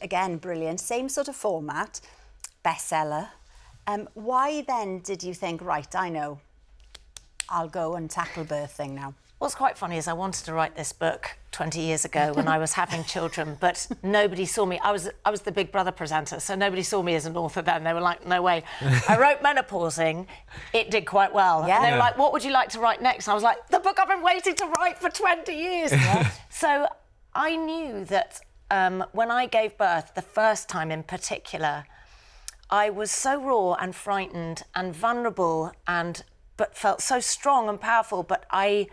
Again, brilliant. Same sort of format, bestseller. Why then did you think, right, I know, I'll go and tackle birthing now? What's quite funny is I wanted to write this book 20 years ago when I was having children, but nobody saw me. I was the Big Brother presenter, so nobody saw me as an author then. They were like, no way. I wrote Menopausing. It did quite well. Yeah. And they were like, what would you like to write next? And I was like, the book I've been waiting to write for 20 years. Yeah. So I knew that when I gave birth, the first time in particular, I was so raw and frightened and vulnerable but felt so strong and powerful, but I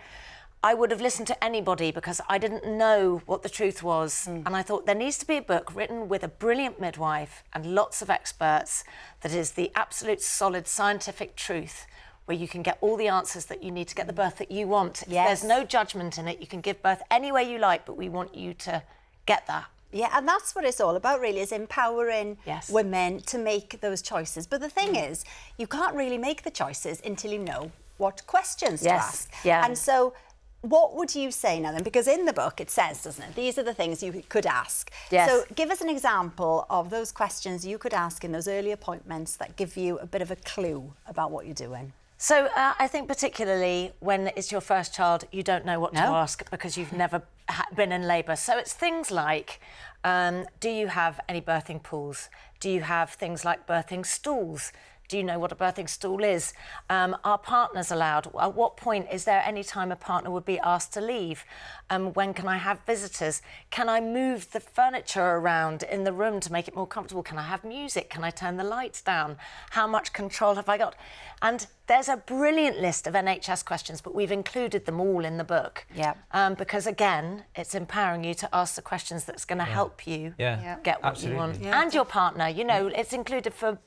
would have listened to anybody because I didn't know what the truth was. And I thought there needs to be a book written with a brilliant midwife and lots of experts that is the absolute solid scientific truth where you can get all the answers that you need to get the birth that you want. Yes. There's no judgment in it. You can give birth any way you like, but we want you to get that. Yeah, and that's what it's all about, really, is empowering women to make those choices. But the thing is, you can't really make the choices until you know what questions to ask. Yeah. And so what would you say now then? Because in the book it says, doesn't it, these are the things you could ask. Yes. So give us an example of those questions you could ask in those early appointments that give you a bit of a clue about what you're doing. So I think particularly when it's your first child, you don't know what to ask because you've never been in labour. So it's things like, do you have any birthing pools? Do you have things like birthing stools? Do you know what a birthing stool is? Are partners allowed? At what point is there any time a partner would be asked to leave? When can I have visitors? Can I move the furniture around in the room to make it more comfortable? Can I have music? Can I turn the lights down? How much control have I got? And there's a brilliant list of NHS questions, but we've included them all in the book. Yeah. Because again, it's empowering you to ask the questions that's going to help you get what you want. Yeah. And your partner, you know, it's included for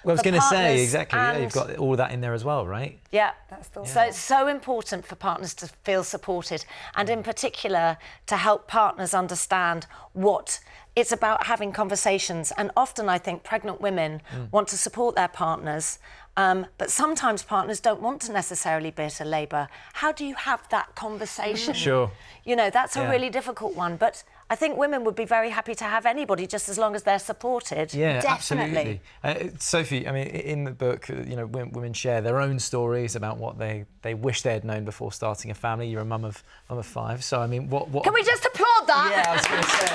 Well, I was going to say, exactly, yeah, and you've got all of that in there as well, right? Yeah. That's the So it's so important for partners to feel supported, and in particular to help partners understand what it's about, having conversations. And often I think pregnant women want to support their partners, but sometimes partners don't want to necessarily be at a labour. How do you have that conversation? Sure. You know, that's a really difficult one, but I think women would be very happy to have anybody just as long as they're supported. Yeah, Definitely. absolutely. Sophie, I mean, in the book, you know, women share their own stories about what they wish they had known before starting a family. You're a mum of 5, so I mean, what? Can we just applaud that? Yeah, I was going to say.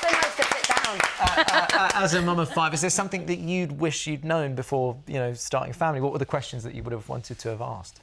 So nice to sit down. As a mum of 5, is there something that you'd wish you'd known before, you know, starting a family? What were the questions that you would have wanted to have asked?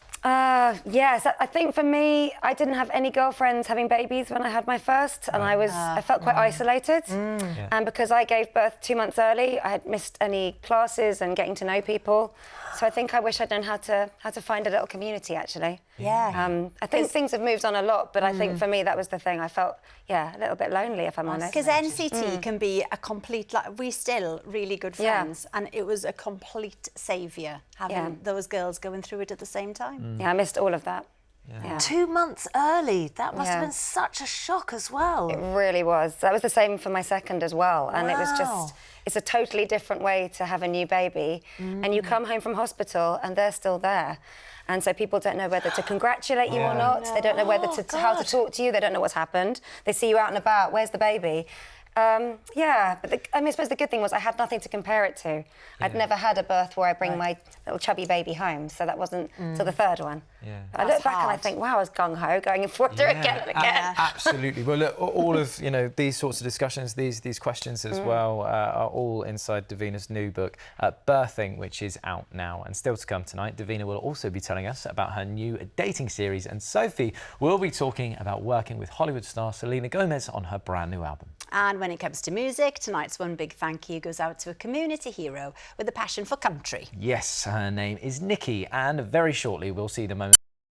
Yes, I think for me, I didn't have any girlfriends having babies when I had my first, and I felt quite isolated. Yeah. And because I gave birth 2 months early, I had missed any classes and getting to know people. So I think I wish I'd known how to find a little community, actually. Yeah. I think things have moved on a lot, but I think for me that was the thing. I felt, a little bit lonely, if I'm honest. Because NCT can be a complete, like, we're still really good friends, and it was a complete saviour having those girls going through it at the same time. Yeah, I missed all of that. Yeah. 2 months early. That must have been such a shock as well. It really was. That was the same for my second as well. And it was just, it's a totally different way to have a new baby. And you come home from hospital and they're still there. And so people don't know whether to congratulate you or not. They don't know whether how to talk to you. They don't know what's happened. They see you out and about. Where's the baby? But I suppose the good thing was I had nothing to compare it to. I'd never had a birth where I bring my little chubby baby home, so that wasn't till the third one. Yeah. I look back and I think, wow, I was gung-ho going for it again and again. Absolutely. Well, look, all of, you know, these sorts of discussions, these questions as well, are all inside Davina's new book, Birthing, which is out now. And still to come tonight, Davina will also be telling us about her new dating series, and Sophie will be talking about working with Hollywood star Selena Gomez on her brand new album. And when it comes to music, tonight's one big thank you goes out to a community hero with a passion for country. Yes, her name is Nikki, and very shortly we'll see the moment